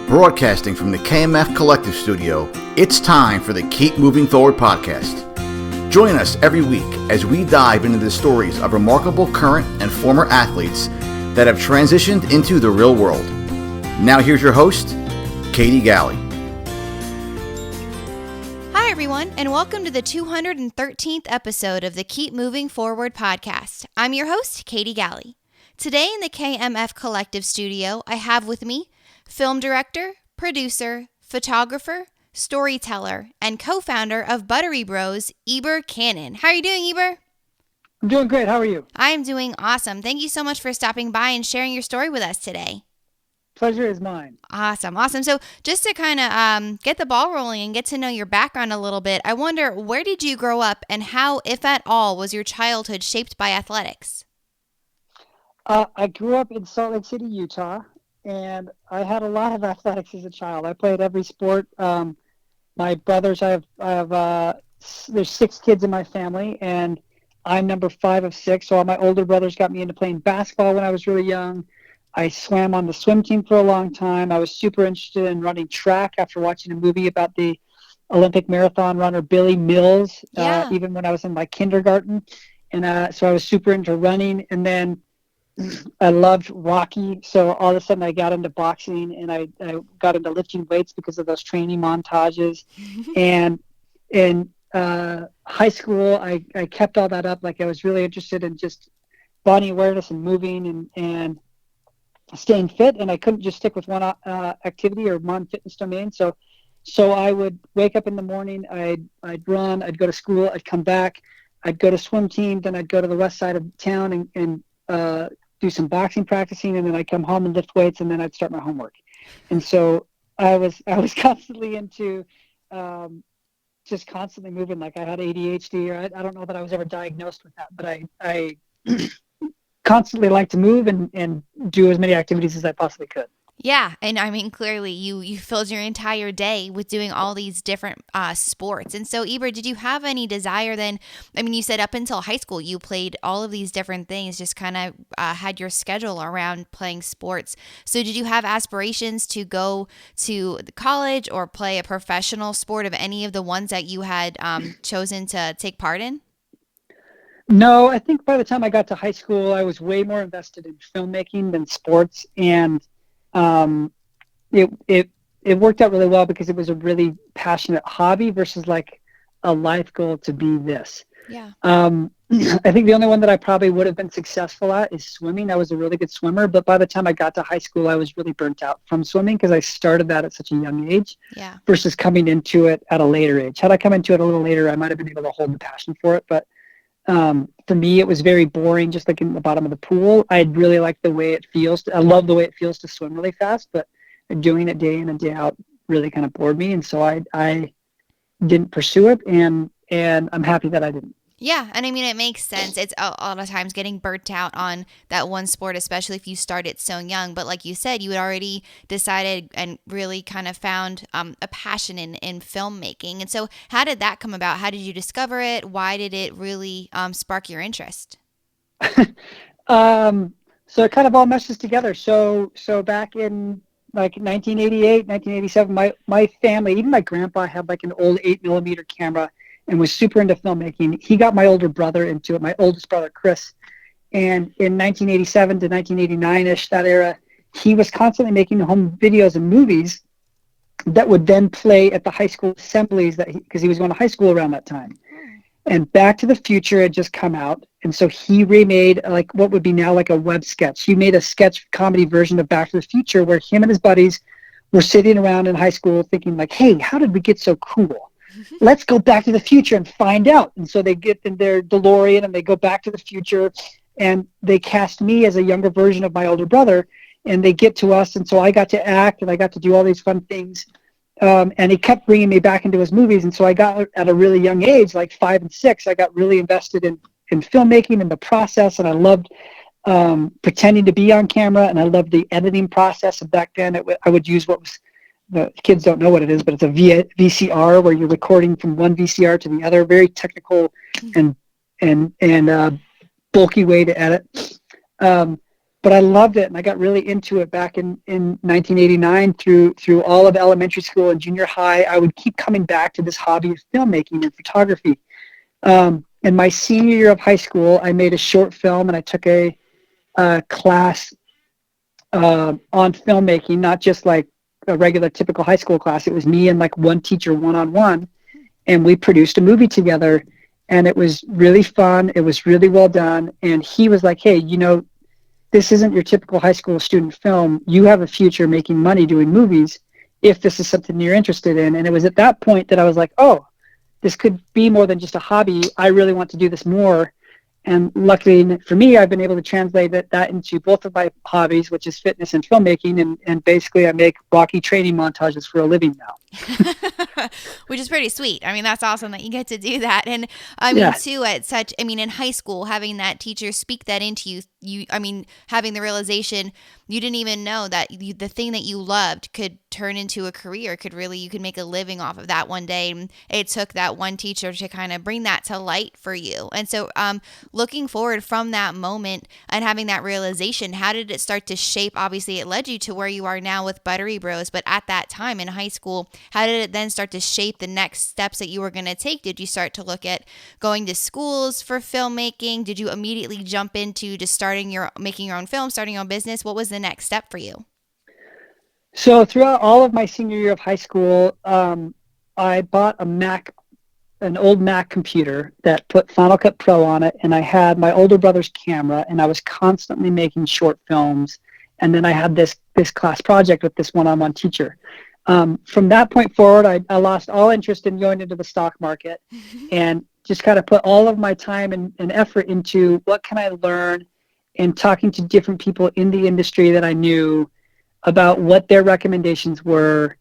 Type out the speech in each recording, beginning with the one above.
Broadcasting from the KMF Collective Studio, it's time for the Keep Moving Forward podcast. Join us every week as we dive into the stories of remarkable current and former athletes that have transitioned into the real world. Now here's your host, Katie Galley. Hi everyone, and welcome to the 213th episode of the Keep Moving Forward podcast. I'm your host, Katie Galley. Today in the KMF Collective Studio, I have with me film director, producer, photographer, storyteller, and co-founder of Buttery Bros, Heber Cannon. How are you doing, Heber? I'm doing great. How are you? I'm doing awesome. Thank you so much for stopping by and sharing your story with us today. Pleasure is mine. Awesome. So just to kind of get the ball rolling and get to know your background a little bit, I wonder, where did you grow up and how, if at all, was your childhood shaped by athletics? I grew up in Salt Lake City, Utah, and I had a lot of athletics as a child. I played every sport. My brothers, there's 6 kids in my family, and I'm number 5 of 6. So all my older brothers got me into playing basketball when I was really young. I swam on the swim team for a long time. I was super interested in running track after watching a movie about the Olympic marathon runner Billy Mills, even when I was in my kindergarten. And so I was super into running. And then I loved Rocky. So all of a sudden I got into boxing, and I got into lifting weights because of those training montages. And in high school, I kept all that up. Like, I was really interested in just body awareness and moving and staying fit, and I couldn't just stick with one activity or one fitness domain. So I would wake up in the morning, I'd run, I'd go to school, I'd come back, I'd go to swim team, then I'd go to the west side of town and do some boxing practicing, and then I'd come home and lift weights, and then I'd start my homework. And so I was constantly into just constantly moving. Like, I had ADHD, or I don't know that I was ever diagnosed with that, but I constantly like to move and do as many activities as I possibly could. Yeah, and I mean, clearly you filled your entire day with doing all these different sports. And so, Heber, did you have any desire then? I mean, you said up until high school you played all of these different things, just kind of had your schedule around playing sports. So did you have aspirations to go to college or play a professional sport of any of the ones that you had chosen to take part in? No, I think by the time I got to high school, I was way more invested in filmmaking than sports, and it worked out really well because it was a really passionate hobby versus like a life goal to be this. Yeah. I think the only one that I probably would have been successful at is swimming. I was a really good swimmer, but by the time I got to high school, I was really burnt out from swimming because I started that at such a young age versus coming into it at a later age. Had I come into it a little later, I might have been able to hold the passion for it, but for me, it was very boring, just like in the bottom of the pool. I really like the way it feels. I love the way it feels to swim really fast, but doing it day in and day out really kind of bored me. And so I didn't pursue it, and I'm happy that I didn't. Yeah, and I mean, it makes sense. It's a lot of times getting burnt out on that one sport, especially if you start it so young. But like you said, you had already decided and really kind of found a passion in filmmaking. And so how did that come about? How did you discover it? Why did it really spark your interest? So it kind of all meshes together. So back in like 1988, 1987, my family, even my grandpa, had like an old 8mm camera and was super into filmmaking. He got my older brother into it, my oldest brother, Chris. And in 1987 to 1989-ish, that era, he was constantly making home videos and movies that would then play at the high school assemblies because he was going to high school around that time. And Back to the Future had just come out. And so he remade like what would be now like a web sketch. He made a sketch comedy version of Back to the Future where him and his buddies were sitting around in high school thinking like, hey, how did we get so cool? Let's go back to the future and find out. And so they get in their DeLorean and they go back to the future, and they cast me as a younger version of my older brother, and they get to us. And so I got to act and I got to do all these fun things. And he kept bringing me back into his movies. And so I got, at a really young age, like 5 and 6, I got really invested in filmmaking and the process. And I loved pretending to be on camera, and I loved the editing process. And back then I would use what was, the kids don't know what it is, but it's a VCR where you're recording from one VCR to the other. Very technical and bulky way to edit. but I loved it, and I got really into it back in 1989 through all of elementary school and junior high. I would keep coming back to this hobby of filmmaking and photography. In my senior year of high school, I made a short film, and I took a class on filmmaking, not just like a regular typical high school class. It was me and like one teacher one-on-one, and we produced a movie together, and it was really fun. It was really well done. And he was like, hey, this isn't your typical high school student film. You have a future making money doing movies if this is something you're interested in. And it was at that point that I was like, oh, this could be more than just a hobby. I really want to do this more. And luckily for me, I've been able to translate that into both of my hobbies, which is fitness and filmmaking. And basically I make Rocky training montages for a living now. Which is pretty sweet. I mean, that's awesome that you get to do that. And I mean, too, in high school, having that teacher speak that into you, having the realization you didn't even know that the thing that you loved could turn into a career, you could make a living off of that one day. And it took that one teacher to kind of bring that to light for you. And so looking forward from that moment and having that realization, how did it start to shape? Obviously, it led you to where you are now with Buttery Bros. But at that time in high school, how did it then start to shape the next steps that you were going to take? Did you start to look at going to schools for filmmaking? Did you immediately jump into just making your own film, starting your own business? What was the next step for you? So throughout all of my senior year of high school, I bought an old Mac computer that put Final Cut Pro on it, and I had my older brother's camera, and I was constantly making short films. And then I had this class project with this one-on-one teacher. From that point forward, I lost all interest in going into the stock market and just kind of put all of my time and effort into what can I learn, and talking to different people in the industry that I knew about what their recommendations were.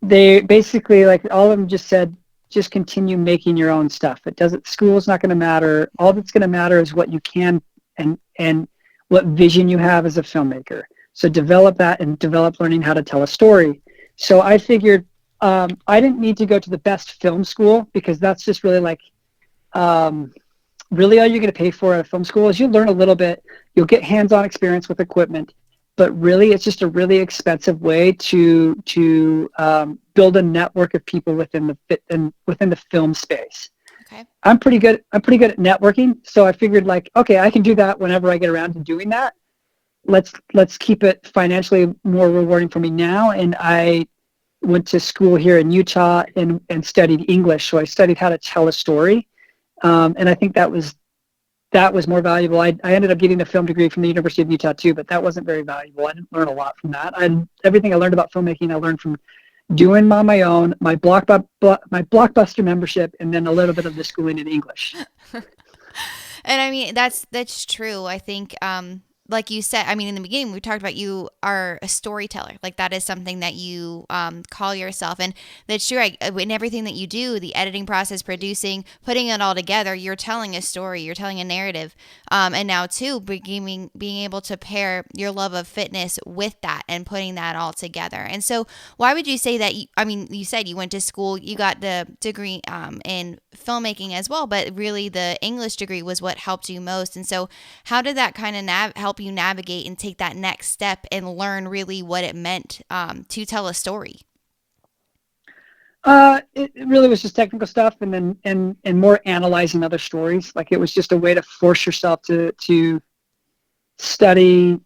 They basically, like, all of them just said, just continue making your own stuff. School's not going to matter. All that's going to matter is what you can and what vision you have as a filmmaker. So develop that and develop learning how to tell a story. So I figured I didn't need to go to the best film school, because that's just really like, really all you're going to pay for at a film school is you'll learn a little bit, you'll get hands-on experience with equipment, but really it's just a really expensive way to build a network of people within the film space. Okay. I'm pretty good at networking, so I figured, like, okay, I can do that whenever I get around to doing that. Let's keep it financially more rewarding for me now. And I went to school here in Utah and studied English. So I studied how to tell a story. And I think that was more valuable. I ended up getting a film degree from the University of Utah too, but that wasn't very valuable. I didn't learn a lot from that. Everything I learned about filmmaking, I learned from doing on my own, my Blockbuster membership, and then a little bit of the schooling in English. And I mean, that's true. I think, like you said, I mean, in the beginning, we talked about you are a storyteller. Like, that is something that you call yourself. And that's true. In everything that you do, the editing process, producing, putting it all together, you're telling a story, you're telling a narrative. And now, too, being able to pair your love of fitness with that and putting that all together. And so why would you say that? You said you went to school, you got the degree in filmmaking as well, but really the English degree was what helped you most. And so how did that kind of help you navigate and take that next step and learn really what it meant to tell a story? It really was just technical stuff, and then and more analyzing other stories. Like, it was just a way to force yourself to study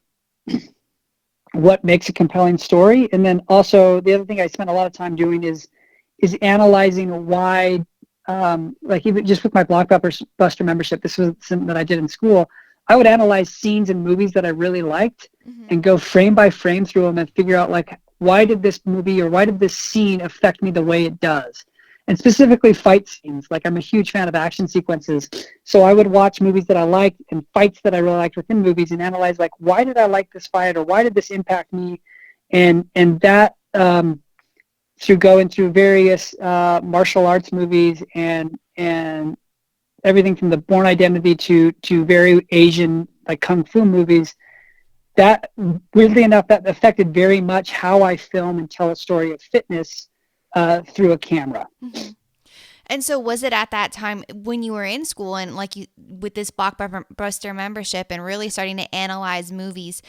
what makes a compelling story. And then also the other thing I spent a lot of time doing is analyzing why, like, even just with my Blockbuster membership, this was something that I did in school. I would analyze scenes in movies that I really liked, mm-hmm. and go frame by frame through them and figure out, like, why did this movie or why did this scene affect me the way it does? And specifically fight scenes. Like, I'm a huge fan of action sequences. So I would watch movies that I liked and fights that I really liked within movies and analyze, like, why did I like this fight, or why did this impact me? And that through going through various martial arts movies and everything from the Bourne Identity to very Asian, like, kung fu movies, that, weirdly enough, that affected very much how I film and tell a story of fitness through a camera. Mm-hmm. And so was it at that time when you were in school and like you with this Blockbuster membership and really starting to analyze movies,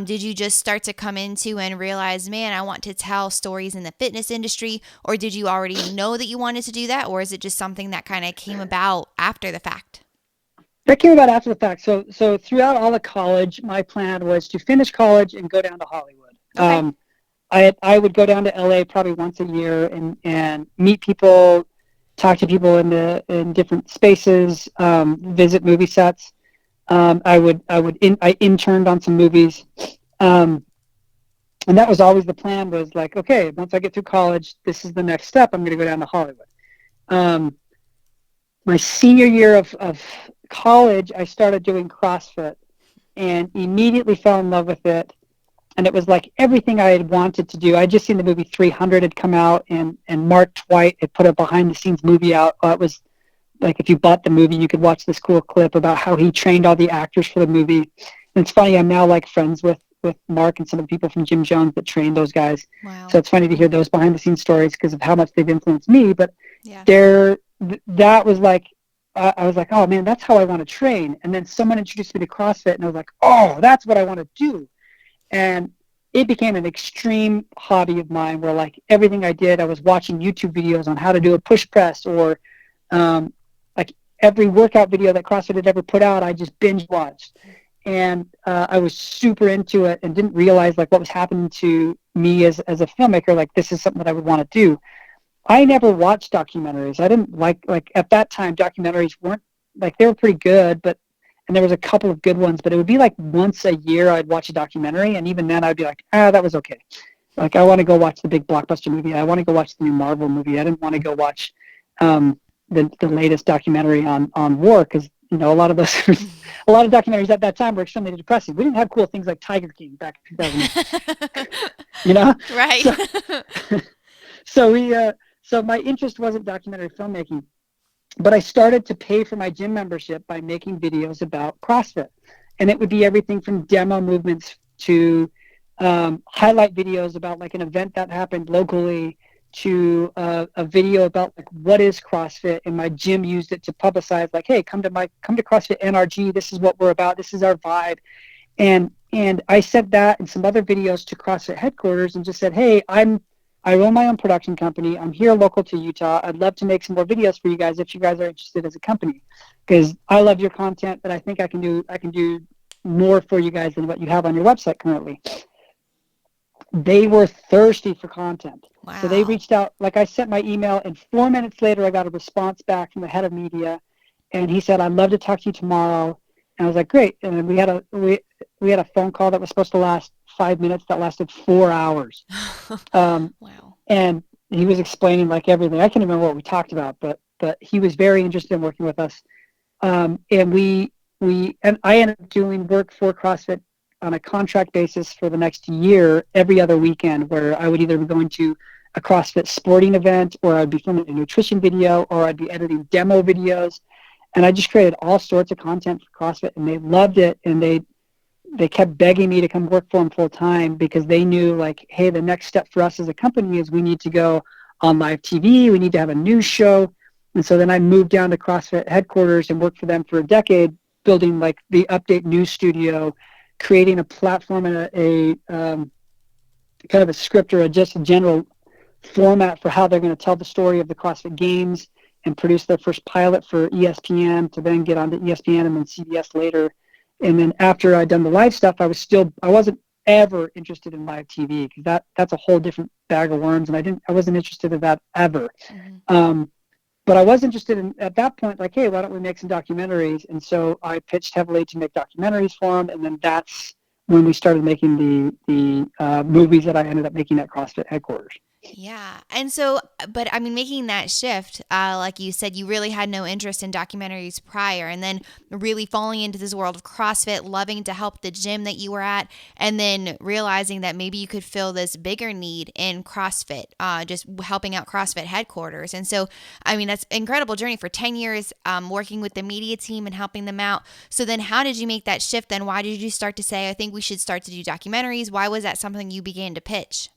did you just start to come into and realize, man, I want to tell stories in the fitness industry, or did you already know that you wanted to do that, or is it just something that kind of came about after the fact? That came about after the fact. So throughout all of college, my plan was to finish college and go down to Hollywood. Okay. I would go down to LA probably once a year and meet people, talk to people in different spaces, visit movie sets. I interned on some movies, and that was always the plan. Was like, okay, once I get through college, this is the next step. I'm going to go down to Hollywood. My senior year of college, I started doing CrossFit and immediately fell in love with it. And it was like everything I had wanted to do. I'd just seen the movie 300 had come out, and Mark Twight had put a behind-the-scenes movie out. It was like if you bought the movie, you could watch this cool clip about how he trained all the actors for the movie. And it's funny, I'm now like friends with Mark and some of the people from Jim Jones that trained those guys. Wow. So it's funny to hear those behind-the-scenes stories because of how much they've influenced me. But Yeah. that was like, I was like, oh man, that's how I want to train. And then someone introduced me to CrossFit, and I was like, oh, that's what I want to do. And it became an extreme hobby of mine where like everything I did, I was watching YouTube videos on how to do a push press, or like every workout video that CrossFit had ever put out, I just binge watched. And I was super into it and didn't realize like what was happening to me as a filmmaker. Like this is something that I would want to do. I never watched documentaries. I didn't like at that time, documentaries weren't like, they were pretty good, and there was a couple of good ones, but it would be like once a year I'd watch a documentary, and even then I'd be like, that was okay. Like I want to go watch the big blockbuster movie. I want to go watch the new Marvel movie. I didn't want to go watch the latest documentary on war, because a lot of those a lot of documentaries at that time were extremely depressing. We didn't have cool things like Tiger King back in 2008. Right. So my interest wasn't documentary filmmaking. But I started to pay for my gym membership by making videos about CrossFit. And it would be everything from demo movements to highlight videos about like an event that happened locally, to a video about like what is CrossFit. And my gym used it to publicize like, hey, come to CrossFit NRG. This is what we're about. This is our vibe. And I sent that and some other videos to CrossFit headquarters and just said, hey, I own my own production company. I'm here local to Utah. I'd love to make some more videos for you guys if you guys are interested as a company, because I love your content, but I think I can do more for you guys than what you have on your website currently. They were thirsty for content. Wow. So they reached out. Like I sent my email, and 4 minutes later I got a response back from the head of media, and he said, I'd love to talk to you tomorrow. And I was like, great. And we had a phone call that was supposed to last 5 minutes that lasted 4 hours. Wow. And he was explaining like everything. I can't remember what we talked about, but he was very interested in working with us. And I ended up doing work for CrossFit on a contract basis for the next year, every other weekend, where I would either be going to a CrossFit sporting event, or I'd be filming a nutrition video, or I'd be editing demo videos. And I just created all sorts of content for CrossFit, and they loved it. And they kept begging me to come work for them full time, because they knew like, hey, the next step for us as a company is we need to go on live TV. We need to have a news show. And so then I moved down to CrossFit headquarters and worked for them for a decade, building like the Update News Studio, creating a platform and a kind of a script, or just a general format for how they're going to tell the story of the CrossFit Games, and produce their first pilot for ESPN, to then get onto ESPN and then CBS later. And then after I'd done the live stuff, I wasn't ever interested in live TV, because that's a whole different bag of worms, and I wasn't interested in that ever. Mm-hmm. But I was interested in, at that point, like, hey, why don't we make some documentaries? And so I pitched heavily to make documentaries for them, and then that's when we started making the movies that I ended up making at CrossFit headquarters. Yeah. And so, but I mean, making that shift, like you said, you really had no interest in documentaries prior, and then really falling into this world of CrossFit, loving to help the gym that you were at, and then realizing that maybe you could fill this bigger need in CrossFit, just helping out CrossFit headquarters. And so, I mean, that's an incredible journey for 10 years, working with the media team and helping them out. So then how did you make that shift then? Why did you start to say, I think we should start to do documentaries? Why was that something you began to pitch?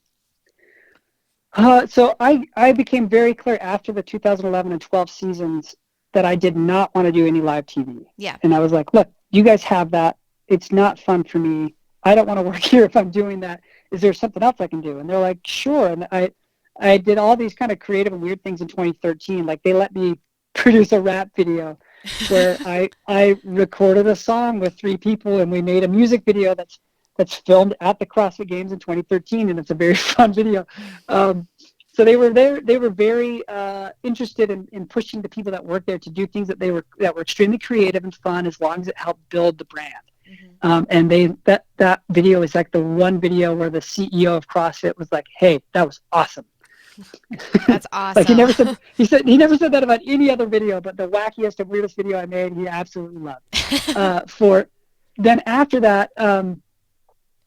So I became very clear after the 2011 and 12 seasons that I did not want to do any live TV. Yeah. And I was like, look, you guys have that. It's not fun for me. I don't want to work here if I'm doing that. Is there something else I can do? And they're like, sure. And I did all these kind of creative and weird things in 2013. Like they let me produce a rap video where I recorded a song with 3 people and we made a music video that's filmed at the CrossFit Games in 2013, and it's a very fun video. So they were there. They were very interested in pushing the people that worked there to do things that were extremely creative and fun, as long as it helped build the brand. Mm-hmm. And that video is like the one video where the CEO of CrossFit was like, "Hey, that was awesome." That's awesome. Like he never said that about any other video, but the wackiest and weirdest video I made, he absolutely loved. Then after that,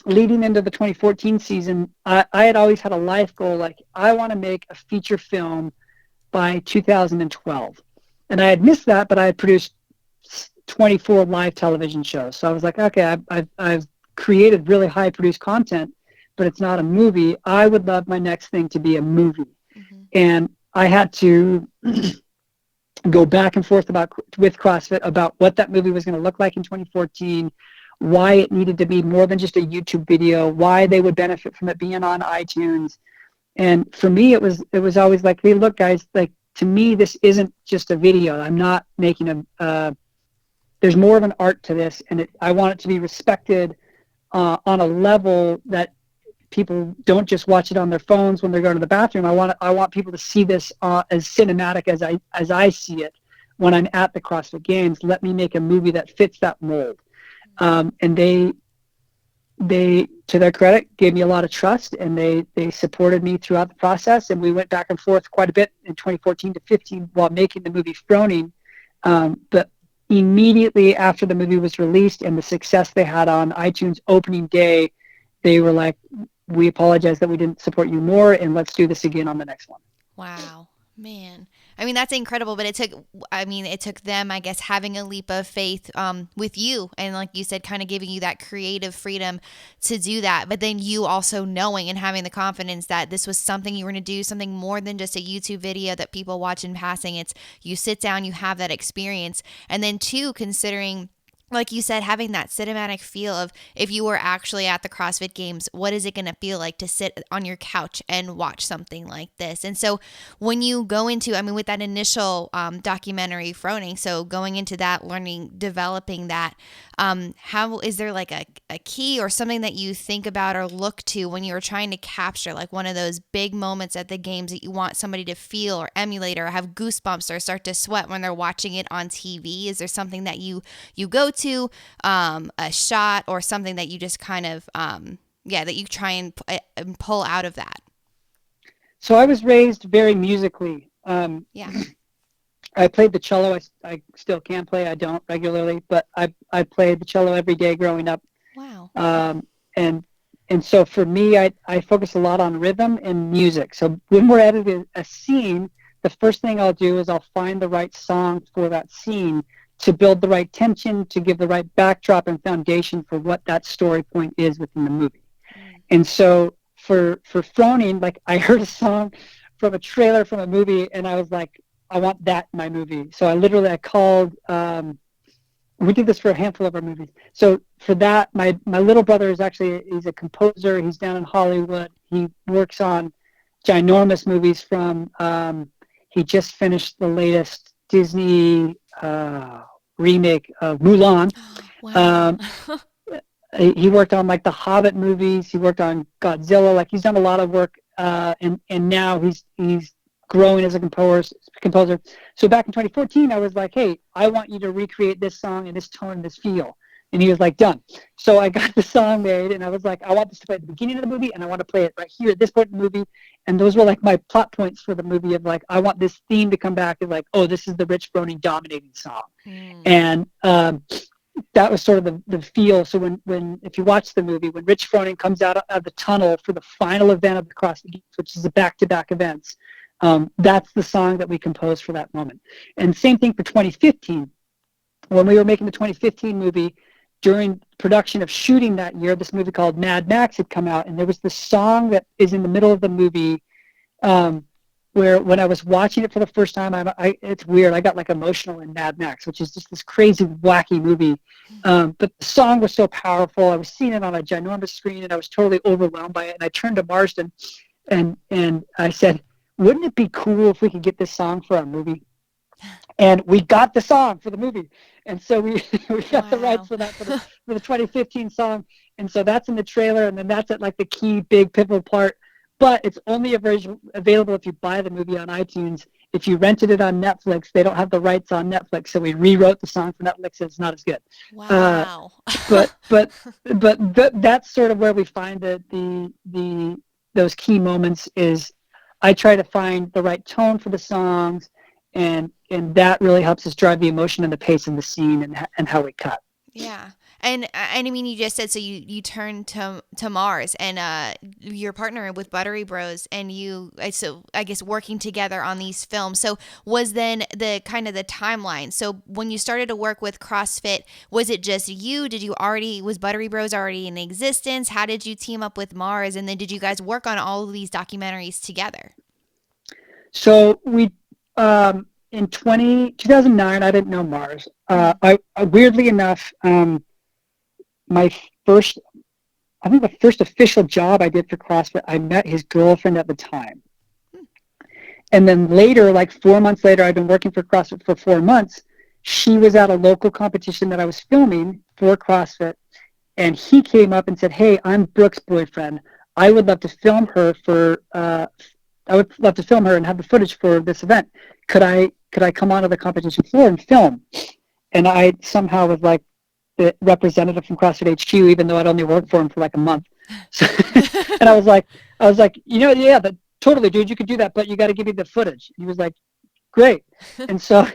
leading into the 2014 season, I had always had a life goal. Like, I want to make a feature film by 2012. And I had missed that, but I had produced 24 live television shows. So I was like, okay, I've created really high produced content, but it's not a movie. I would love my next thing to be a movie. Mm-hmm. And I had to go back and forth with CrossFit about what that movie was going to look like in 2014, why it needed to be more than just a YouTube video, why they would benefit from it being on iTunes. And for me, it was always like, hey, look, guys, like, to me, this isn't just a video. I'm not making there's more of an art to this, and I want it to be respected on a level that people don't just watch it on their phones when they're going to the bathroom. I want people to see this as cinematic as I see it when I'm at the CrossFit Games. Let me make a movie that fits that mold. And they, to their credit, gave me a lot of trust, and they supported me throughout the process. And we went back and forth quite a bit in 2014 to 15 while making the movie Froning. But immediately after the movie was released and the success they had on iTunes opening day, they were like, we apologize that we didn't support you more, and let's do this again on the next one. Wow, man. I mean, that's incredible, but it took them, I guess, having a leap of faith with you. And like you said, kind of giving you that creative freedom to do that. But then you also knowing and having the confidence that this was something you were going to do, something more than just a YouTube video that people watch in passing. It's you sit down, you have that experience. And then two, considering, like you said, having that cinematic feel of if you were actually at the CrossFit Games, what is it going to feel like to sit on your couch and watch something like this? And so when you go into, I mean, with that initial documentary, Froning, so going into that, learning, developing that, how is there like a key or something that you think about or look to when you're trying to capture like one of those big moments at the games that you want somebody to feel or emulate or have goosebumps or start to sweat when they're watching it on TV? Is there something that you go to, a shot or something that you just kind of, that you try and pull out of that? So I was raised very musically. I played the cello. I still can play. I don't regularly, but I played the cello every day growing up. Wow. And so for me, I focus a lot on rhythm and music. So when we're editing a scene, the first thing I'll do is I'll find the right song for that scene to build the right tension, to give the right backdrop and foundation for what that story point is within the movie. And so for Froning, like, I heard a song from a trailer from a movie, and I was like, I want that in my movie. So I called, we did this for a handful of our movies. So for that, my little brother he's a composer. He's down in Hollywood. He works on ginormous movies he just finished the latest Disney remake of Mulan. Wow. He worked on like the Hobbit movies. He worked on Godzilla. Like, he's done a lot of work, and now he's growing as a composer. So back in 2014, I was like, hey, I want you to recreate this song and this tone and this feel. And he was like, done. So I got the song made, and I was like, I want this to play at the beginning of the movie, and I want to play it right here at this point in the movie. And those were like my plot points for the movie of like, I want this theme to come back and like, oh, this is the Rich Froning dominating song. And that was sort of the feel. So when if you watch the movie, when Rich Froning comes out of the tunnel for the final event of the CrossFit Games, which is the back-to-back events, that's the song that we composed for that moment. And same thing for 2015. When we were making the 2015 movie, during production of shooting that year, this movie called Mad Max had come out, and there was this song that is in the middle of the movie where when I was watching it for the first time, it's weird. I got like emotional in Mad Max, which is just this crazy, wacky movie. But the song was so powerful. I was seeing it on a ginormous screen, and I was totally overwhelmed by it. And I turned to Marsden, and I said, "Wouldn't it be cool if we could get this song for our movie?" And we got the song for the movie, and so we we got the rights for that for the 2015 song, and so that's in the trailer, and then that's at like the key big pivotal part. But it's only available if you buy the movie on iTunes. If you rented it on Netflix, they don't have the rights on Netflix, so we rewrote the song for Netflix. And it's not as good. Wow. But that's sort of where we find those key moments. Is I try to find the right tone for the songs, and that really helps us drive the emotion and the pace in the scene and how we cut. Yeah. And I mean, you just said, so you turned to Mars and your partner with Buttery Bros, and so I guess working together on these films. So was then the kind of the timeline. So when you started to work with CrossFit, was it just you? Was Buttery Bros already in existence? How did you team up with Mars? And then did you guys work on all of these documentaries together? So we, in 2009, I didn't know Mars. I weirdly enough, I think the first official job I did for CrossFit, I met his girlfriend at the time. And then later, like 4 months later, I'd been working for CrossFit for 4 months. She was at a local competition that I was filming for CrossFit. And he came up and said, "Hey, I'm Brooke's boyfriend. I would love to film her and have the footage for this event. Could I come onto the competition floor and film?" And I somehow was like the representative from CrossFit HQ, even though I'd only worked for him for like a month. So, and I was like, yeah, totally, dude, you could do that, but you got to give me the footage. He was like, great. And so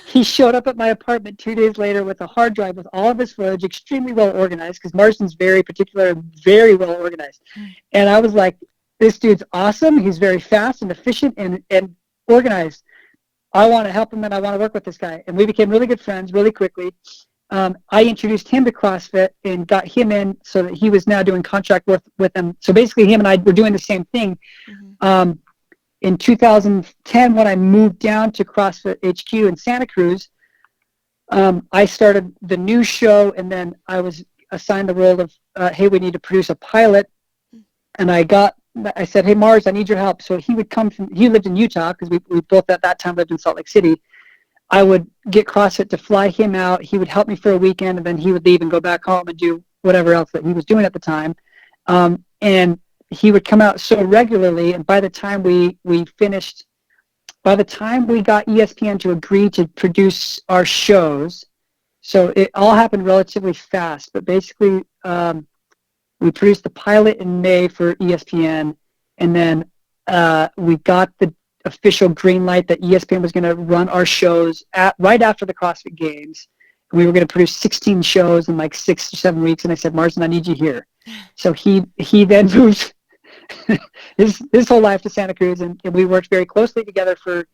he showed up at my apartment 2 days later with a hard drive with all of his footage, extremely well organized, because Marsden's very particular and very well organized. And I was like, this dude's awesome. He's very fast and efficient and organized. I want to help him, and I want to work with this guy. And we became really good friends really quickly. I introduced him to CrossFit and got him in so that he was now doing contract work with them. So basically him and I were doing the same thing. In 2010, when I moved down to CrossFit HQ in Santa Cruz, I started the new show, and then I was assigned the role of, hey, we need to produce a pilot. And I said, "Hey, Mars, I need your help." So he lived in Utah, because we both at that time lived in Salt Lake City. I would get CrossFit to fly him out. He would help me for a weekend, and then he would leave and go back home and do whatever else that he was doing at the time. And he would come out so regularly, and by the time we got ESPN to agree to produce our shows, so it all happened relatively fast. But basically, we produced the pilot in May for ESPN, and then we got the official green light that ESPN was going to run our shows right after the CrossFit Games. We were going to produce 16 shows in like 6 or 7 weeks, and I said, "Marsden, I need you here." So he then moved his whole life to Santa Cruz, and we worked very closely together for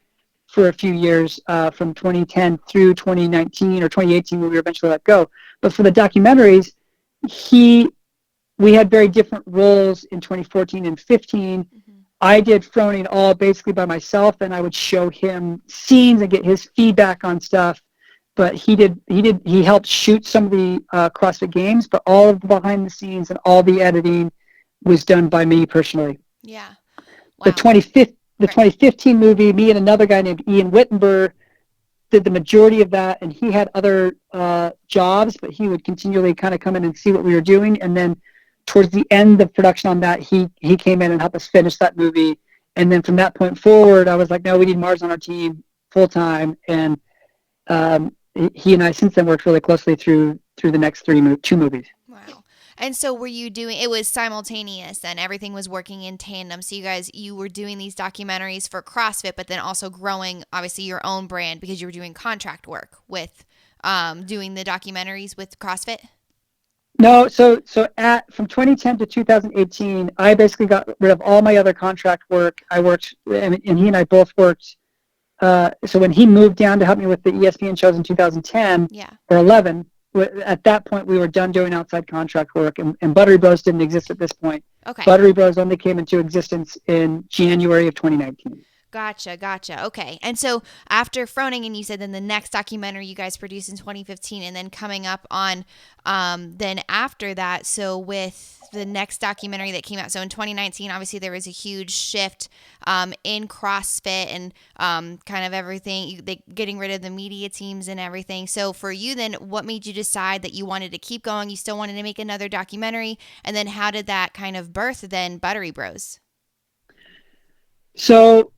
a few years, from 2010 through 2019 or 2018, when we were eventually let go. But for the documentaries, we had very different roles in 2014 and 15. I did phoning all basically by myself, and I would show him scenes and get his feedback on stuff. But he helped shoot some of the CrossFit Games, but all of the behind the scenes and all the editing was done by me personally. Yeah. Wow. The 2015 movie, me and another guy named Ian Wittenberg did the majority of that, and he had other jobs, but he would continually kind of come in and see what we were doing. And then towards the end of production on that, he came in and helped us finish that movie. And then from that point forward, I was like, no, we need Mars on our team full time. And he and I since then worked really closely through the next 2 movies. Wow. And so were you it was simultaneous and everything was working in tandem. So you were doing these documentaries for CrossFit, but then also growing obviously your own brand because you were doing contract work with doing the documentaries with CrossFit? No, so from 2010 to 2018, I basically got rid of all my other contract work. I worked, and he and I both worked. So when he moved down to help me with the ESPN shows in 2010 or 11, at that point we were done doing outside contract work, and Buttery Bros didn't exist at this point. Okay. Buttery Bros only came into existence in January of 2019. Gotcha. Okay. And so after Froning, and you said then the next documentary you guys produced in 2015, and then coming up on then after that, so with the next documentary that came out, so in 2019, obviously there was a huge shift in CrossFit and kind of everything, getting rid of the media teams and everything. So for you then, what made you decide that you wanted to keep going? You still wanted to make another documentary? And then how did that kind of birth then Buttery Bros? So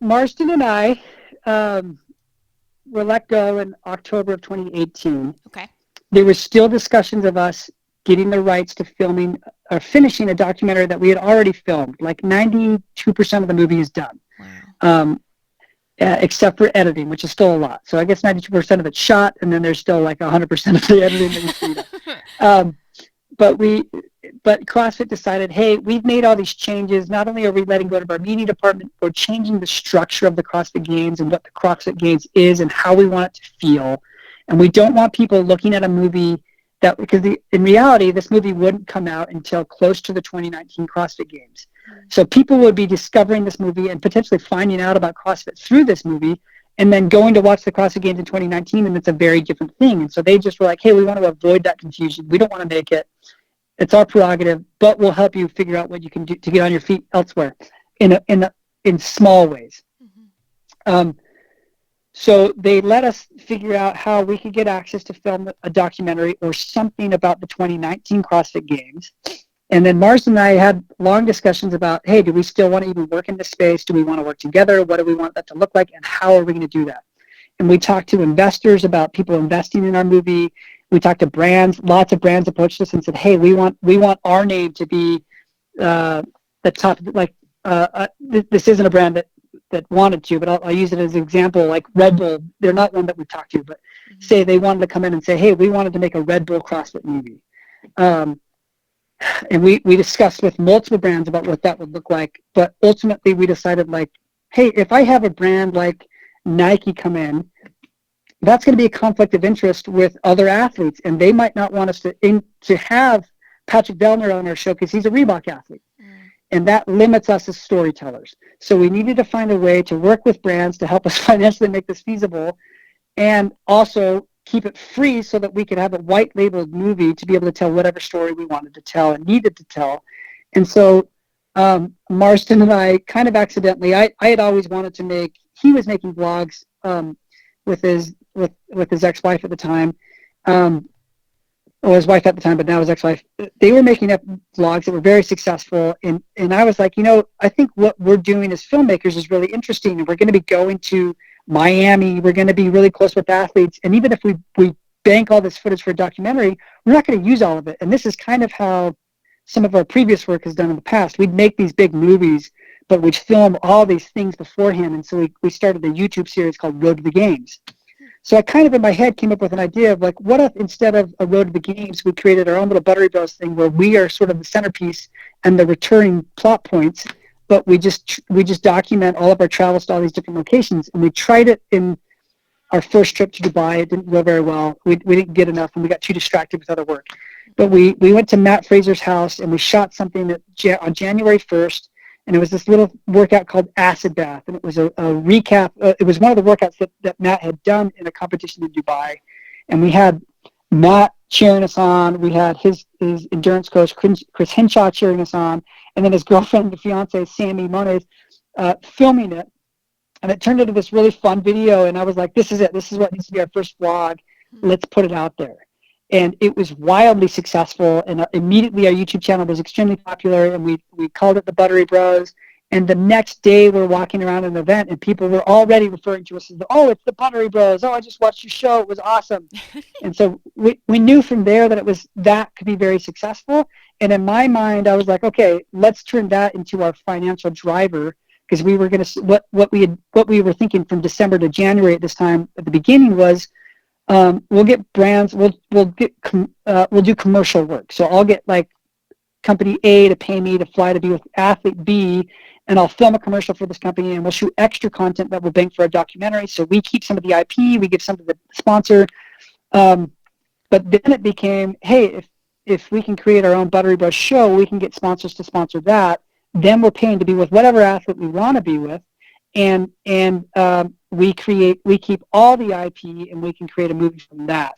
Marston and I were let go in October of 2018. Okay. There were still discussions of us getting the rights to filming or finishing a documentary that we had already filmed. Like 92% of the movie is done, Wow. Except for editing, which is still a lot. So I guess 92% of it's shot, and then there's still like 100% of the editing that needs to be done. But CrossFit decided, hey, we've made all these changes. Not only are we letting go of our media department, we're changing the structure of the CrossFit Games and what the CrossFit Games is and how we want it to feel. And we don't want people looking at a movie that, because in reality, this movie wouldn't come out until close to the 2019 CrossFit Games. So people would be discovering this movie and potentially finding out about CrossFit through this movie, and then going to watch the CrossFit Games in 2019, and it's a very different thing. And so they just were like, hey, we want to avoid that confusion. We don't want to make it. It's our prerogative, but we'll help you figure out what you can do to get on your feet elsewhere in small ways. Mm-hmm. So they let us figure out how we could get access to film a documentary or something about the 2019 CrossFit Games. And then Marston and I had long discussions about, hey, do we still want to even work in this space? Do we want to work together? What do we want that to look like? And how are we going to do that? And we talked to investors about people investing in our movie. We talked to brands. Lots of brands approached us and said, hey, we want our name to be the top. Like this isn't a brand that wanted to, but I'll use it as an example. Like Red Bull, they're not one that we've talked to, but say they wanted to come in and say, hey, we wanted to make a Red Bull CrossFit movie. And we discussed with multiple brands about what that would look like. But ultimately, we decided, like, hey, if I have a brand like Nike come in, that's going to be a conflict of interest with other athletes, and they might not want us to have Patrick Vellner on our show because he's a Reebok athlete, and that limits us as storytellers. So we needed to find a way to work with brands to help us financially make this feasible, and also keep it free so that we could have a white labeled movie to be able to tell whatever story we wanted to tell and needed to tell. And so Marston and I kind of accidentally, I had always wanted to make, he was making vlogs with his ex-wife at the time, or his wife at the time, but now his ex-wife. They were making up vlogs that were very successful, and I was like, I think what we're doing as filmmakers is really interesting, and we're going to be going to Miami, we're going to be really close with athletes, and even if we bank all this footage for a documentary, we're not going to use all of it. And this is kind of how some of our previous work has done in the past. We'd make these big movies, but we'd film all these things beforehand, and so we started a YouTube series called Road to the Games. So I kind of in my head came up with an idea of, like, what if instead of a Road to the Games, we created our own little Buttery Bros thing where we are sort of the centerpiece and the returning plot points, but we just document all of our travels to all these different locations. And we tried it in our first trip to Dubai. It didn't go very well. We didn't get enough, and we got too distracted with other work. But we went to Matt Fraser's house, and we shot something on January 1st, and it was this little workout called Acid Bath, and it was a recap. It was one of the workouts that Matt had done in a competition in Dubai, and we had Matt cheering us on. We had his endurance coach, Chris Henshaw, cheering us on, and then his girlfriend, the fiance, Sammy Moniz, filming it. And it turned into this really fun video, and I was like, this is it. This is what needs to be our first vlog. Let's put it out there. And it was wildly successful, and immediately our YouTube channel was extremely popular, and we called it the Buttery Bros. And the next day we're walking around an event, and people were already referring to us as, oh, it's the Buttery Bros. Oh, I just watched your show. It was awesome. And so we knew from there that could be very successful. And in my mind, I was like, okay, let's turn that into our financial driver, because we were going to, what we were thinking from December to January at this time at the beginning was, we'll get brands, we'll do commercial work. So I'll get like company A to pay me to fly to be with athlete B, and I'll film a commercial for this company, and we'll shoot extra content that will bank for a documentary. So we keep some of the IP, we give some to the sponsor. But then it became, hey, if we can create our own Buttery Bros show, we can get sponsors to sponsor that. Then we're paying to be with whatever athlete we want to be with, and we keep all the IP, and we can create a movie from that.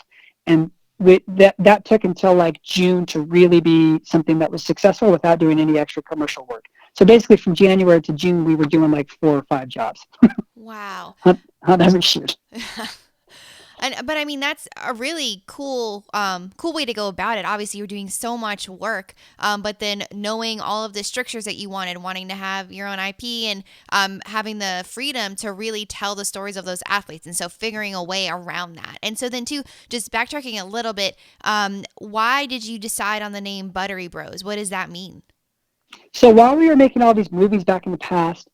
And that took until like June to really be something that was successful without doing any extra commercial work. So basically, from January to June, we were doing like 4 or 5 jobs. Wow. on every shoot. But I mean, that's a really cool way to go about it. Obviously, you're doing so much work, but then knowing all of the strictures that you wanted, wanting to have your own IP, and having the freedom to really tell the stories of those athletes, and so figuring a way around that. And so then, too, just backtracking a little bit, why did you decide on the name Buttery Bros? What does that mean? So while we were making all these movies back in the past,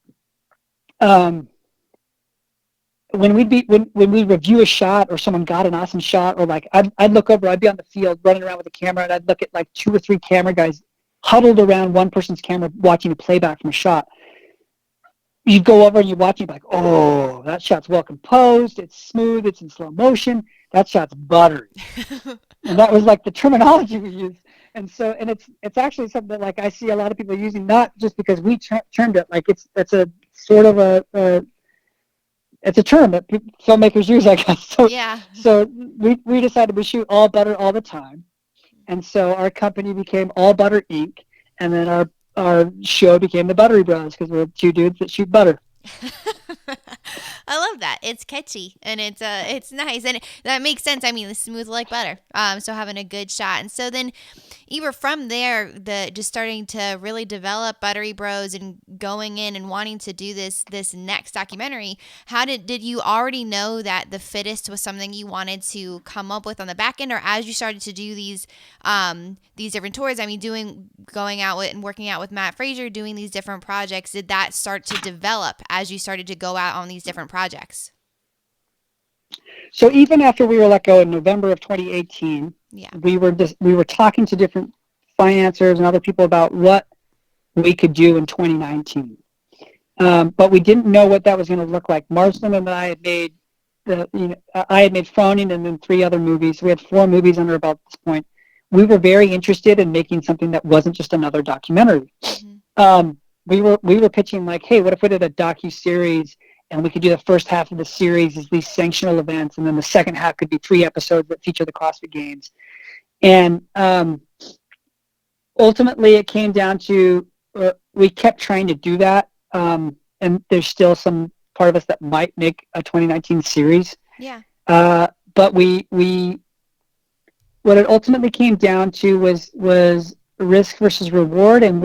when we'd review a shot, or someone got an awesome shot, or like I'd look over, I'd be on the field running around with a camera, and I'd look at like 2 or 3 camera guys huddled around one person's camera watching a playback from a shot. You'd go over and you watch, and you'd be like, oh, that shot's well composed, it's smooth, it's in slow motion, that shot's buttery. And that was like the terminology we used. And so, and it's actually something that like I see a lot of people using, not just because we termed it, like it's a sort of it's a term that filmmakers use, I guess. So, yeah. So we decided we shoot all butter all the time, and so our company became All Butter Inc. And then our show became the Buttery Bros, because we're 2 dudes that shoot butter. I love that. It's catchy, and it's nice, and that makes sense. I mean, it's smooth like butter. So having a good shot, and so then, even from there, just starting to really develop Buttery Bros and going in and wanting to do this next documentary. How did you already know that the fittest was something you wanted to come up with on the back end, or as you started to do these different tours? I mean, going out with and working out with Matt Frazier, doing these different projects. Did that start to develop as you started to go out on these different projects? So even after we were let go in November of 2018, we were talking to different financiers and other people about what we could do in 2019. But we didn't know what that was going to look like. Marston and I had made I had made Froning and then 3 other movies. We had 4 movies under about this point. We were very interested in making something that wasn't just another documentary. Mm-hmm. We were pitching like, hey, what if we did a docu-series, and we could do the first half of the series as these sanctional events, and then the second half could be 3 episodes that feature the CrossFit Games. And ultimately, it came down to we kept trying to do that, and there's still some part of us that might make a 2019 series. Yeah. But what it ultimately came down to was risk versus reward, and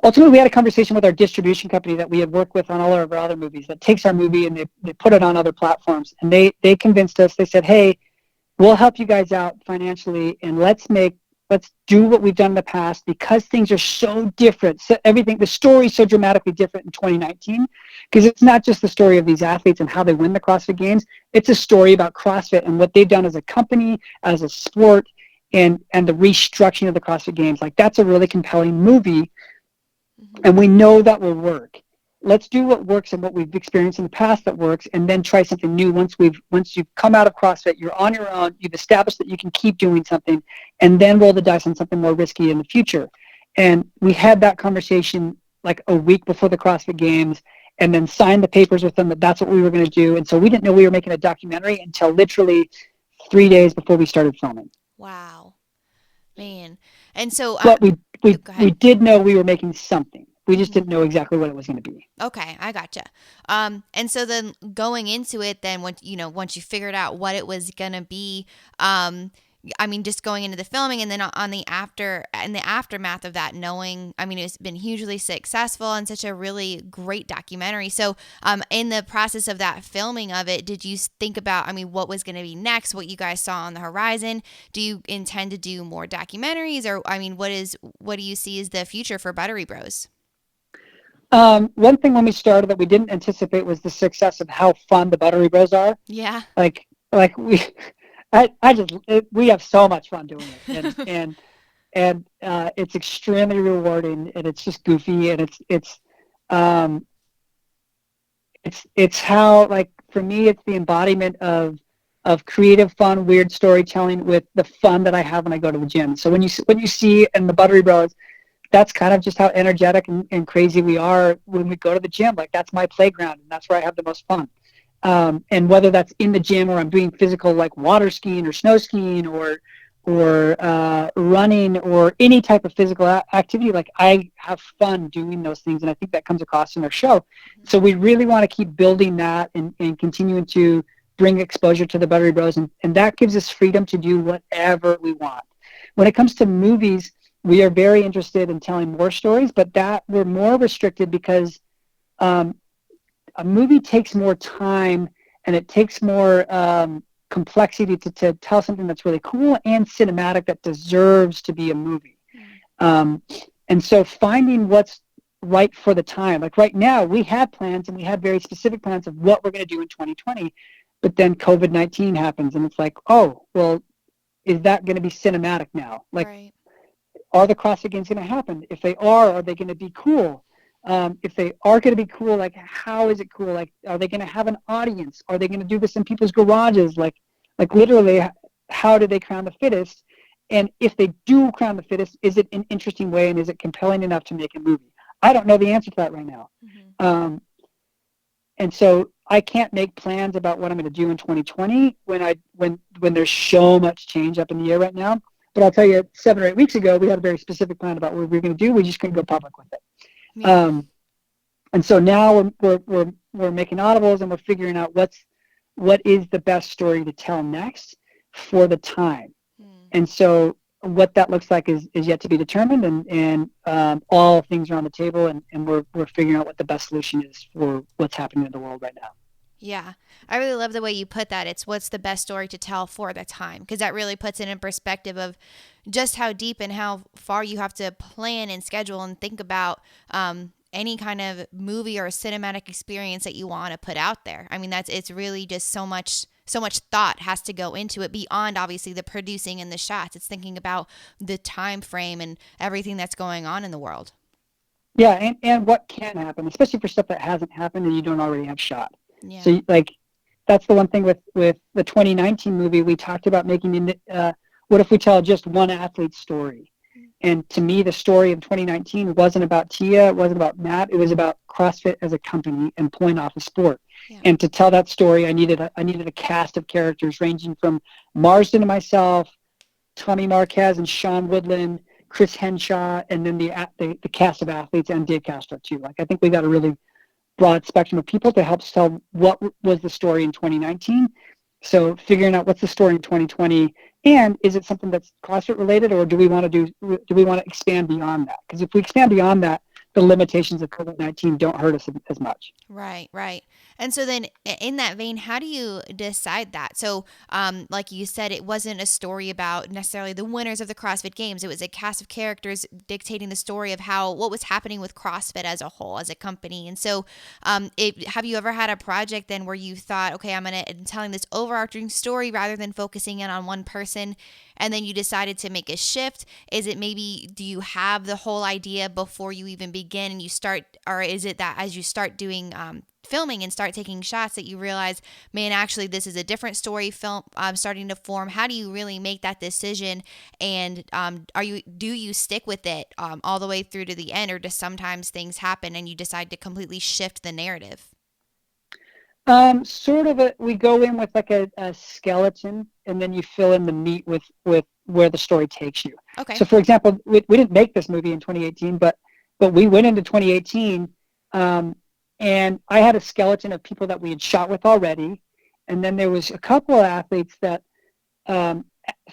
ultimately, we had a conversation with our distribution company that we had worked with on all of our other movies, that takes our movie and they put it on other platforms. And they convinced us, they said, hey, we'll help you guys out financially, and let's do what we've done in the past, because things are so different. So the story is so dramatically different in 2019, because it's not just the story of these athletes and how they win the CrossFit Games. It's a story about CrossFit and what they've done as a company, as a sport, and the restructuring of the CrossFit Games. Like, that's a really compelling movie. And we know that will work. Let's do what works and what we've experienced in the past that works, and then try something new. Once you've come out of CrossFit, you're on your own, you've established that you can keep doing something, and then roll the dice on something more risky in the future. And we had that conversation like a week before the CrossFit Games, and then signed the papers with them that that's what we were going to do. And so we didn't know we were making a documentary until literally 3 days before we started filming. Wow, man. And so but we did know we were making something. We just didn't know exactly what it was going to be. Okay, I gotcha. And so then going into it, then once you figured out what it was going to be, I mean, just going into the filming, and then in the aftermath of that, knowing, I mean, it's been hugely successful and such a really great documentary. So, in the process of that filming of it, did you think about, I mean, what was going to be next, what you guys saw on the horizon? Do you intend to do more documentaries, or, I mean, what do you see as the future for Buttery Bros? One thing when we started that we didn't anticipate was the success of how fun the Buttery Bros are. Yeah. Like we have so much fun doing it, and it's extremely rewarding, and it's just goofy, and it's how, like, for me, it's the embodiment of of creative, fun, weird storytelling with the fun that I have when I go to the gym. So when you see in the Buttery Bros, that's kind of just how energetic and crazy we are when we go to the gym. Like that's my playground, and that's where I have the most fun. And whether that's in the gym or I'm doing physical like water skiing or snow skiing or running or any type of physical activity, like I have fun doing those things, and I think that comes across in our show. So we really want to keep building that and continuing to bring exposure to the Buttery Bros, and that gives us freedom to do whatever we want. When it comes to movies, we are very interested in telling more stories, but that we're more restricted because a movie takes more time and it takes more complexity to tell something that's really cool and cinematic that deserves to be a movie. And so finding what's right for the time. Like right now, we had plans and we had very specific plans of what we're going to do in 2020, but then COVID-19 happens and it's like, oh, well, is that going to be cinematic now? Like, Right. Are the CrossFit Games going to happen? If they are they going to be cool? If they are going to be cool, like how is it cool? Like, are they going to have an audience? Are they going to do this in people's garages? Like literally, how do they crown the fittest? And if they do crown the fittest, is it an interesting way and is it compelling enough to make a movie? I don't know the answer to that right now. Mm-hmm. And so I can't make plans about what I'm going to do in 2020 when there's so much change up in the air right now. But I'll tell you, 7 or 8 weeks ago, we had a very specific plan about what we were going to do. We just couldn't go public with it. Yeah. And so now we're making audibles and we're figuring out what is the best story to tell next for the time. And so what that looks like is yet to be determined, and all things are on the table, and we're figuring out what the best solution is for what's happening in the world right now. Yeah, I really love the way you put that. It's what's the best story to tell for the time, because that really puts it in perspective of just how deep and how far you have to plan and schedule and think about any kind of movie or cinematic experience that you want to put out there. I mean, it's really just so much thought has to go into it beyond obviously the producing and the shots. It's thinking about the time frame and everything that's going on in the world. Yeah, and what can happen, especially for stuff that hasn't happened and you don't already have shot. Yeah. So like that's the one thing with the 2019 movie, we talked about making what if we tell just one athlete's story? And to me, the story of 2019 wasn't about Tia, it wasn't about Matt, it was about CrossFit as a company and pulling off a sport. Yeah. And to tell that story, I needed a cast of characters ranging from Marsden and myself, Tommy Marquez and Sean Woodland, Chris Henshaw, and then the cast of athletes and Dave Castro too. Like I think we got a really broad spectrum of people to help tell what was the story in 2019. So figuring out what's the story in 2020, and is it something that's CrossFit related, or do we want to expand beyond that? Because if we expand beyond that, the limitations of COVID-19 don't hurt us as much. Right. And so then in that vein, how do you decide that? So like you said, it wasn't a story about necessarily the winners of the CrossFit Games. It was a cast of characters dictating the story of what was happening with CrossFit as a whole, as a company. And so have you ever had a project then where you thought, okay, I'm telling this overarching story rather than focusing in on one person, and then you decided to make a shift? Is it maybe, do you have the whole idea before you even begin and you start, or is it that as you start doing filming and start taking shots that you realize, man, actually this is a different story film starting to form? How do you really make that decision? And do you stick with it all the way through to the end, or does sometimes things happen and you decide to completely shift the narrative? We go in with like a skeleton, and then you fill in the meat with where the story takes you. Okay. So for example, we didn't make this movie in 2018, but we went into 2018, and I had a skeleton of people that we had shot with already, and then there was a couple of athletes that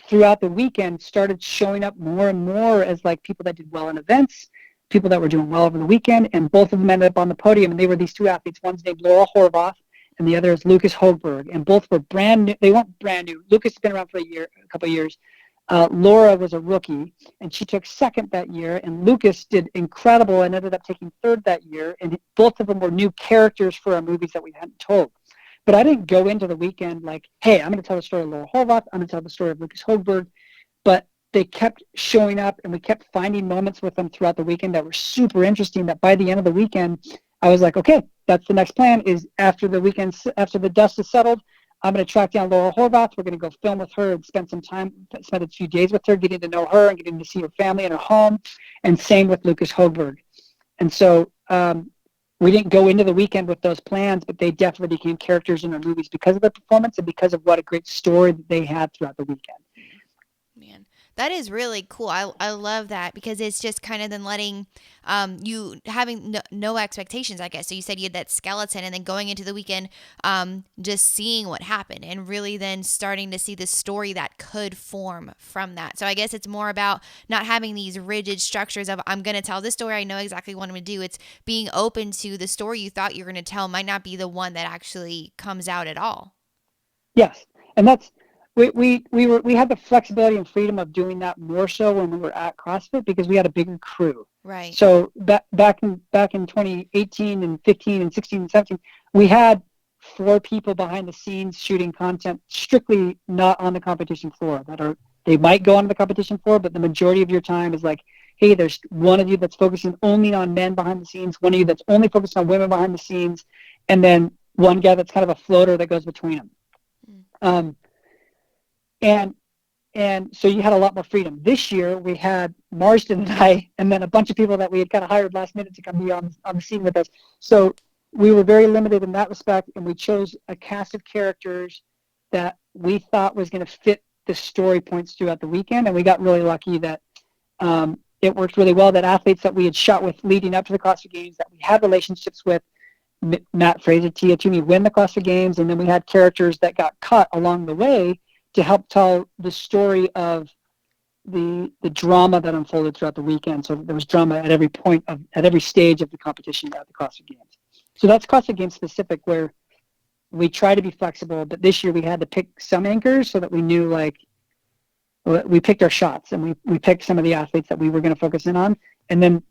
throughout the weekend started showing up more and more as like people that did well in events, people that were doing well over the weekend, and both of them ended up on the podium, and they were these two athletes. One's named Laura Horvath, and the other is Lucas Hogberg, and both were brand new. They weren't brand new. Lucas has been around for a couple of years. Laura was a rookie, and she took second that year, and Lucas did incredible and ended up taking third that year, and both of them were new characters for our movies that we hadn't told. But I didn't go into the weekend like, hey, I'm going to tell the story of Laura Horvath, I'm going to tell the story of Lucas Hogberg, but they kept showing up, and we kept finding moments with them throughout the weekend that were super interesting, that by the end of the weekend, I was like, okay, that's the next plan, is after the dust is settled, I'm going to track down Laura Horvath. We're going to go film with her and spend a few days with her, getting to know her and getting to see her family and her home. And same with Lucas Hogberg. And so we didn't go into the weekend with those plans, but they definitely became characters in our movies because of their performance and because of what a great story that they had throughout the weekend. Man, that is really cool. I love that because it's just kind of then letting you having no expectations, I guess. So you said you had that skeleton and then going into the weekend, just seeing what happened and really then starting to see the story that could form from that. So I guess it's more about not having these rigid structures of I'm going to tell this story. I know exactly what I'm going to do. It's being open to the story you thought you were going to tell might not be the one that actually comes out at all. Yes. And that's, we had the flexibility and freedom of doing that more so when we were at CrossFit because we had a bigger crew. Right. So back in 2018 and 15 and 16 and 17, we had 4 people behind the scenes shooting content strictly not on the competition floor. They might go on the competition floor, but the majority of your time is like, hey, there's one of you that's focusing only on men behind the scenes, one of you that's only focused on women behind the scenes, and then one guy that's kind of a floater that goes between them. And so you had a lot more freedom. This year we had Marsden and I, and then a bunch of people that we had kind of hired last minute to come be on the scene with us. So we were very limited in that respect, and we chose a cast of characters that we thought was going to fit the story points throughout the weekend, and we got really lucky that it worked really well, that athletes that we had shot with leading up to the CrossFit Games, that we had relationships with, Matt Fraser, Tia Toomey win the CrossFit Games, and then we had characters that got cut along the way to help tell the story of the drama that unfolded throughout the weekend. So there was drama at every point at every stage of the competition at the CrossFit Games. So that's CrossFit Games specific, where we try to be flexible, but this year we had to pick some anchors so that we knew, like, we picked our shots, and we picked some of the athletes that we were going to focus in on. And then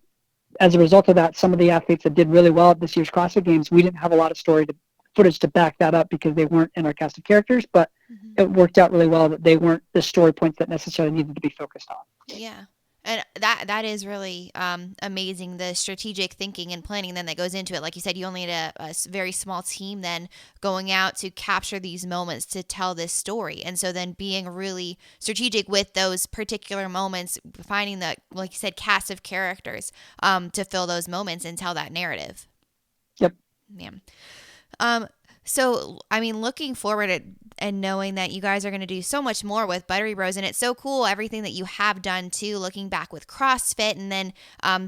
as a result of that, some of the athletes that did really well at this year's CrossFit Games, we didn't have a lot of footage to back that up because they weren't in our cast of characters, but it worked out really well that they weren't the story points that necessarily needed to be focused on. Yeah. And that is really amazing, the strategic thinking and planning then that goes into it. Like you said, you only had a very small team then going out to capture these moments to tell this story. And so then being really strategic with those particular moments, finding the, like you said, cast of characters to fill those moments and tell that narrative. Yep. Yeah. So, I mean, looking forward and knowing that you guys are going to do so much more with Buttery Bros, and it's so cool, everything that you have done too, looking back with CrossFit and then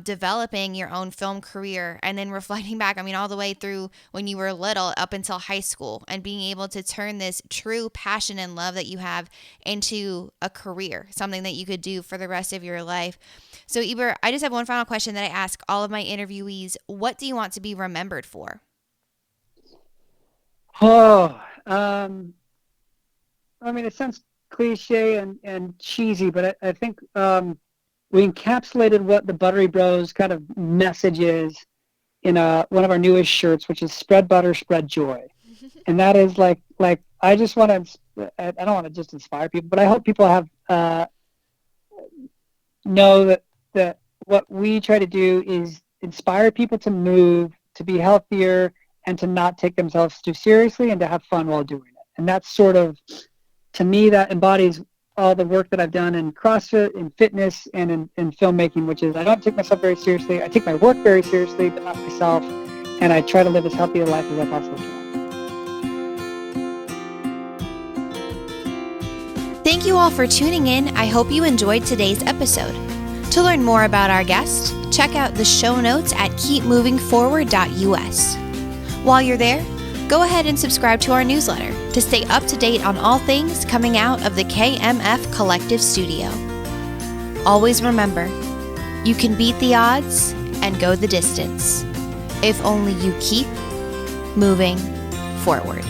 developing your own film career and then reflecting back, I mean, all the way through when you were little up until high school and being able to turn this true passion and love that you have into a career, something that you could do for the rest of your life. So, Heber, I just have one final question that I ask all of my interviewees. What do you want to be remembered for? Oh, I mean, it sounds cliche and cheesy, but I think we encapsulated what the Buttery Bros kind of message is in one of our newest shirts, which is spread butter, spread joy. And that is like I just want to, I don't want to just inspire people, but I hope people have know that what we try to do is inspire people to move, to be healthier, and to not take themselves too seriously and to have fun while doing it. And that's sort of, to me, that embodies all the work that I've done in CrossFit, in fitness, and in filmmaking, which is I don't take myself very seriously. I take my work very seriously, but not myself. And I try to live as healthy a life as I possibly can. Thank you all for tuning in. I hope you enjoyed today's episode. To learn more about our guest, check out the show notes at keepmovingforward.us. While you're there, go ahead and subscribe to our newsletter to stay up to date on all things coming out of the KMF Collective Studio. Always remember, you can beat the odds and go the distance if only you keep moving forward.